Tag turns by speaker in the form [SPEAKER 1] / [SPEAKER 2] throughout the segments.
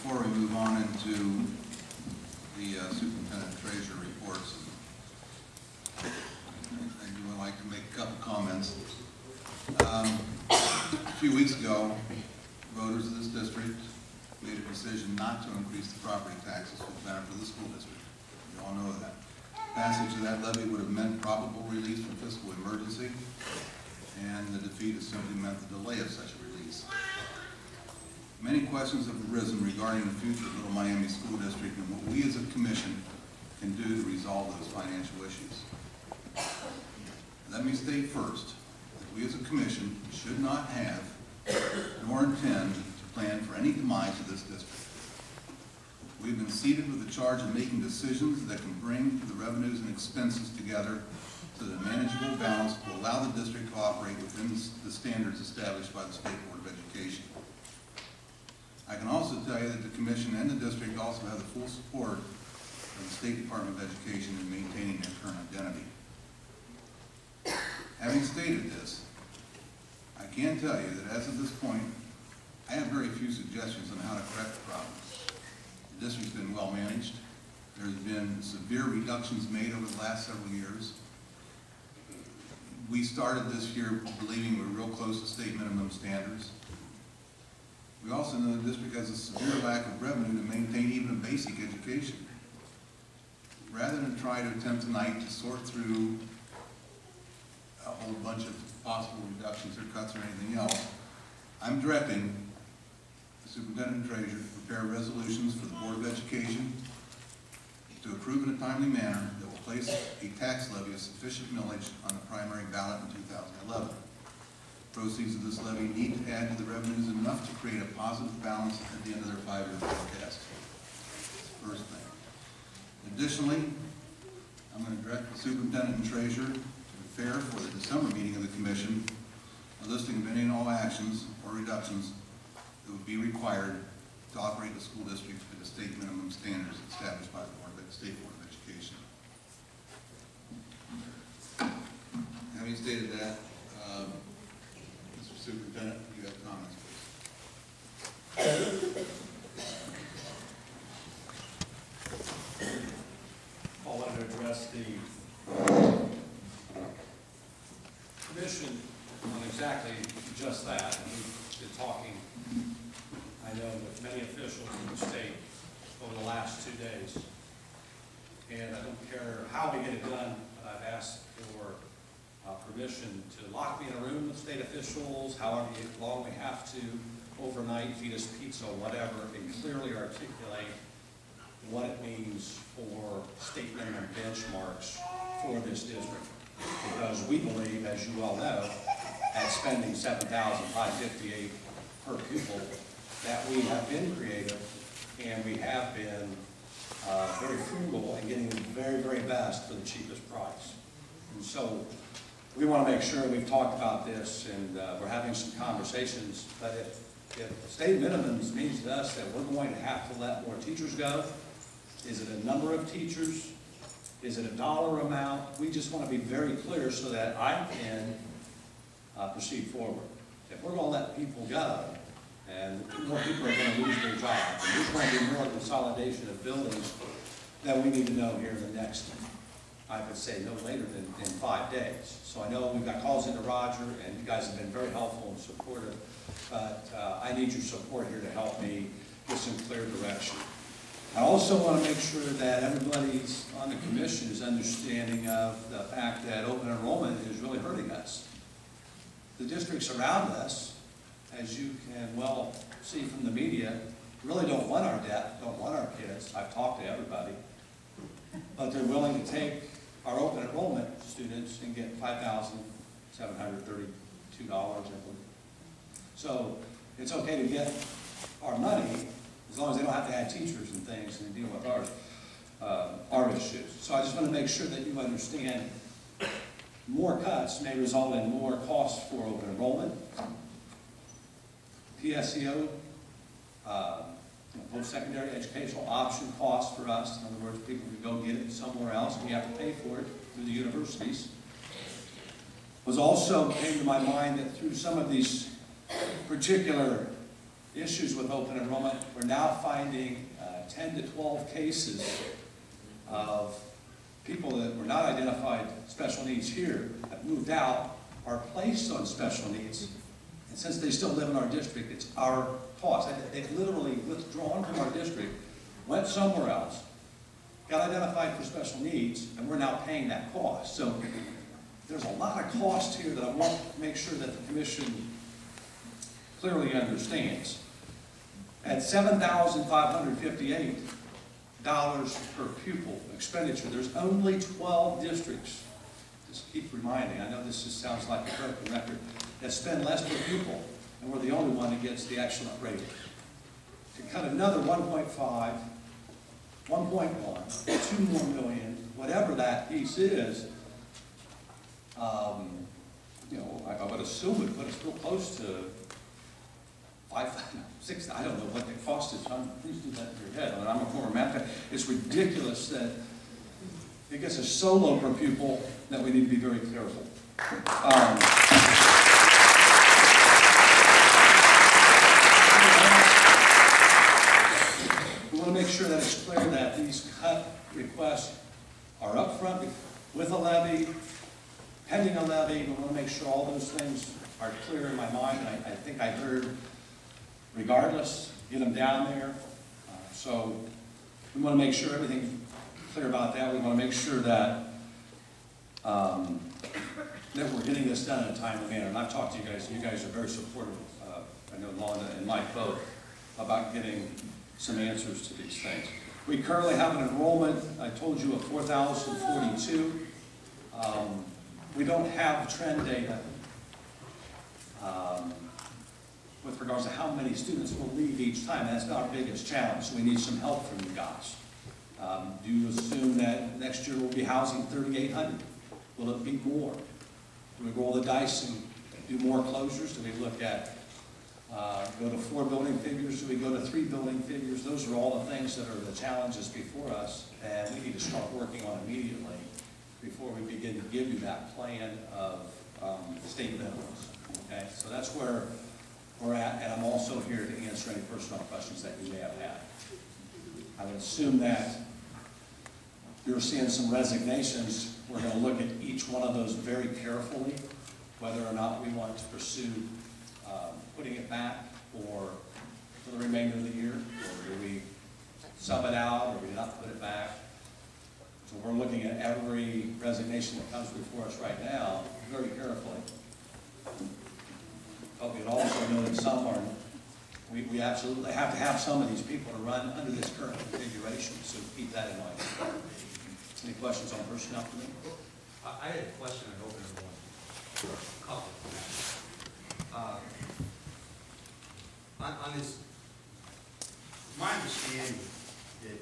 [SPEAKER 1] Before we move on into the superintendent treasurer reports, I would like to make a couple comments. A few weeks ago, voters of this district made a decision not to increase the property taxes for the benefit of the school district. You all know that. Passage of that levy would have meant probable release from fiscal emergency, and the defeat has simply meant the delay of such a release. Many questions have arisen regarding the future of Little Miami School District and what we as a commission can do to resolve those financial issues. Let me state first that we as a commission should not have nor intend to plan for any demise of this district. We've been seated with the charge of making decisions that can bring the revenues and expenses together to the manageable balance to allow the district to operate within the standards established by the State Board of Education. I can also tell you that the commission and the district also have the full support of the State Department of Education in maintaining their current identity. Having stated this, I can tell you that as of this point, I have very few suggestions on how to correct the problems. The district's been well managed. There's been severe reductions made over the last several years. We started this year believing we're real close to state minimum standards. We also know the district has a severe lack of revenue to maintain even a basic education. Rather than try to attempt tonight to sort through a whole bunch of possible reductions or cuts or anything else, I'm directing the superintendent and treasurer to prepare resolutions for the Board of Education to approve in a timely manner that will place a tax levy of sufficient millage on the primary ballot in 2011. Proceeds of this levy need to add to the revenues enough to create a positive balance at the end of their 5-year forecast. First thing. Additionally, I'm going to direct the superintendent and treasurer to prepare for the December meeting of the commission a listing of any and all actions or reductions that would be required to operate the school district to the state minimum standards established by the State Board of Education. Having stated that, Mr. Superintendent, you have comments, please.
[SPEAKER 2] I wanted to address the commission on exactly just that. We've been talking, I know, with many officials in the state over the last 2 days. And I don't care how we get it done, but I've asked for permission to lock me in a room with state officials, however long we have to, overnight, feed us pizza, whatever, and clearly articulate what it means for state minimum benchmarks for this district. Because we believe, as you well know, at spending $7,558 per pupil, that we have been creative and we have been very frugal and getting the very, very best for the cheapest price. And so we want to make sure we've talked about this and we're having some conversations, but if state minimums means to us that we're going to have to let more teachers go, is it a number of teachers? Is it a dollar amount? We just want to be very clear so that I can proceed forward. If we're going to let people go, and more people are going to lose their jobs, and there's going to be more consolidation of buildings, then we need to know here in the next, I would say no later than 5 days. So I know we've got calls into Roger, and you guys have been very helpful and supportive, but I need your support here to help me get some clear direction. I also want to make sure that everybody's on the commission is understanding of the fact that open enrollment is really hurting us. The districts around us, as you can well see from the media, really don't want our debt, don't want our kids. I've talked to everybody. But they're willing to take our open enrollment students and get $5,732, I believe. So it's okay to get our money as long as they don't have to add teachers and things and deal with our issues. So I just want to make sure that you understand more cuts may result in more costs for open enrollment, PSEO, post-secondary educational option costs for us. In other words, people can go get it somewhere else and we have to pay for it through the universities. Was also came to my mind that through some of these particular issues with open enrollment. We're now finding 10 to 12 cases of people that were not identified special needs here, have moved out, are placed on special needs, and since they still live in our district, it's our cost. They've literally withdrawn from our district, went somewhere else, got identified for special needs, and we're now paying that cost. So there's a lot of cost here that I want to make sure that the commission clearly understands. At $7,558 per pupil expenditure, there's only 12 districts, just keep reminding, I know this just sounds like a broken record, that spend less per pupil, and we're the only one that gets the excellent rating. To cut another 1.5, 1.1, 2 more million, whatever that piece is, you know, I would assume it put us real close to 5, 6, I don't know what the cost is. Please do that in your head. I mean, I'm a former math guy. It's ridiculous that it gets us so low per pupil that we need to be very careful. We want to make sure that it's clear that these cut requests are upfront with a levy, pending a levy. We want to make sure all those things are clear in my mind. I think I heard regardless, get them down there. So we want to make sure everything's clear about that. We want to make sure that that we're getting this done in a timely manner. And I've talked to you guys. You guys are very supportive. I know Londa and Mike both about getting some answers to these things. We currently have an enrollment, I told you, of 4,042. We don't have trend data with regards to how many students will leave each time. That's our biggest challenge, so we need some help from you guys. Do you assume that next year we'll be housing 3,800? Will it be more? Do we roll the dice and do more closures? Do we look at go to 4 building figures? Do we go to 3 building figures? Those are all the things that are the challenges before us, and we need to start working on immediately before we begin to give you that plan of state minimums. Okay, so that's where we're at, and I'm also here to answer any personal questions that you may have had. I would assume that you're seeing some resignations. We're going to look at each one of those very carefully, whether or not we want to pursue putting it back for the remainder of the year, or do we sub it out, or do we not put it back? So we're looking at every resignation that comes before us right now very carefully. But we also know that some are, we absolutely have to have some of these people to run under this current configuration, so keep that in mind. Any questions on personnel for me?
[SPEAKER 3] I had a question on open enrollment. A couple. On this, my understanding that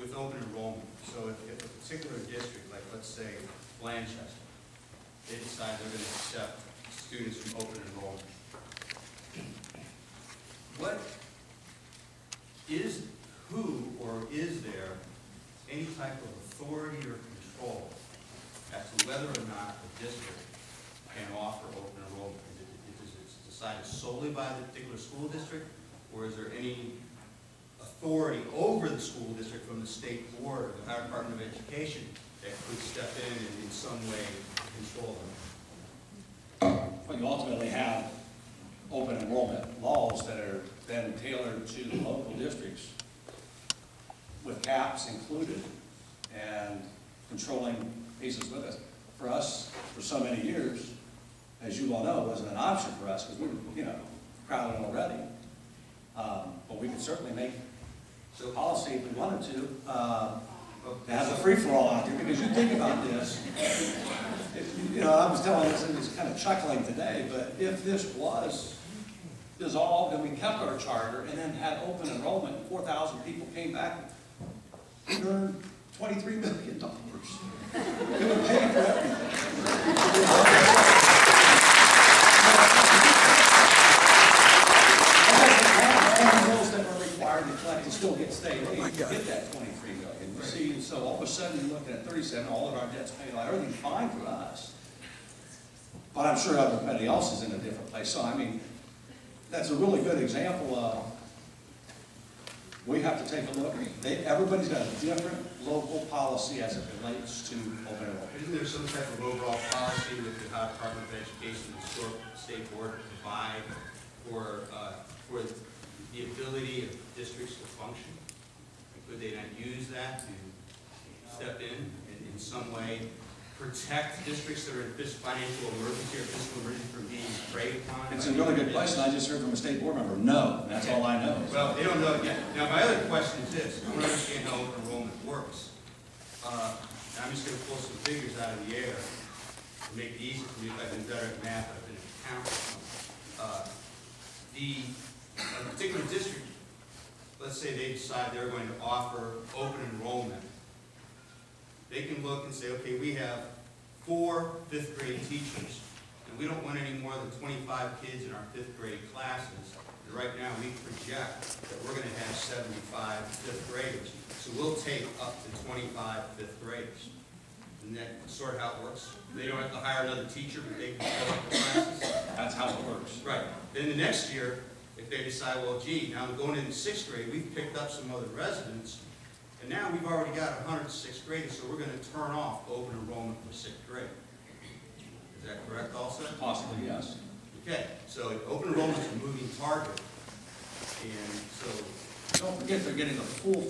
[SPEAKER 3] with open enrollment, so if a particular district, like let's say Blanchester, they decide they're going to accept students from open enrollment, what is, who or is there any type of authority or control as to whether or not the district can offer open enrollment? Is it decided solely by the particular school district, or is there any authority over the school district from the state board or the Department of Education that could step in and in some way control them?
[SPEAKER 2] Well, you ultimately have open enrollment laws that are then tailored to the local districts with caps included and controlling pieces with us. For us, for so many years, as you all know, it wasn't an option for us because we were, you know, crowded already. But we could certainly make the policy if we wanted to have a free-for-all out there, because you think about this, you know, I was telling this and was kind of chuckling today, but if this was dissolved and we kept our charter and then had open enrollment, 4,000 people came back, we earned $23 million. It would pay for everything. Bills that were required to collect and still get state aid to get that $23 million. You see, so all of a sudden you're looking at 37, all of our debts paid off, everything's fine for us. But I'm sure everybody else is in a different place. So I mean, that's a really good example of, we have to take a look. Everybody's got a different local policy as it relates to open enrollment.
[SPEAKER 3] Isn't there some type of overall policy with the Ohio Department of Education and the state board to provide for the ability of districts to function? Could they not use that to step in some way, protect districts that are in financial emergency or fiscal emergency from being preyed upon?
[SPEAKER 2] It's a really good question. I just heard from a state board member, no, and that's all I know.
[SPEAKER 3] Well, they don't know it yet. Now, my other question is this. I want to understand how open enrollment works. And I'm just going to pull some figures out of the air to make it easy for me. If I've been better at math, I've been an accountant. A particular district, let's say they decide they're going to offer open enrollment. They can look and say, okay, we have 4 5th grade teachers, and we don't want any more than 25 kids in our 5th grade classes. And right now, we project that we're going to have 75 5th graders. So we'll take up to 25 5th graders. Isn't that sort of how it works? They don't have to hire another teacher, but they can fill up the classes.
[SPEAKER 2] That's how it works.
[SPEAKER 3] Right. Then the next year, if they decide, well, gee, now going into 6th grade, we've picked up some other residents, and now we've already got 106 graders, so we're going to turn off open enrollment for 6th grade. Is that correct also?
[SPEAKER 2] Possibly, yes.
[SPEAKER 3] Okay, so open enrollment is a moving target, and so...
[SPEAKER 2] Don't forget they're getting the full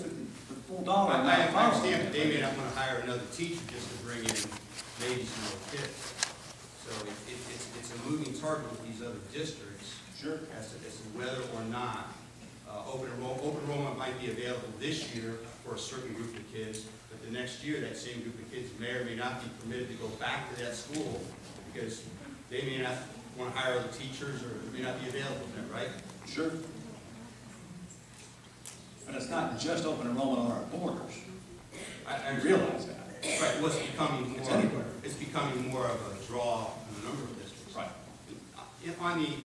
[SPEAKER 2] dollar amount.
[SPEAKER 3] I understand that they may not want to hire another teacher just to bring in maybe some more kids. So it's a moving target with these other districts.
[SPEAKER 2] Sure.
[SPEAKER 3] As to whether or not open enrollment might be available this year for a certain group of kids, but the next year that same group of kids may or may not be permitted to go back to that school because they may not want to hire other teachers or it may not be available there, right?
[SPEAKER 2] Sure. But it's not just open enrollment on our borders.
[SPEAKER 3] I
[SPEAKER 2] realize that.
[SPEAKER 3] Right, well, it's
[SPEAKER 2] anywhere.
[SPEAKER 3] becoming more of a draw in a number of districts.
[SPEAKER 2] Right.
[SPEAKER 3] On the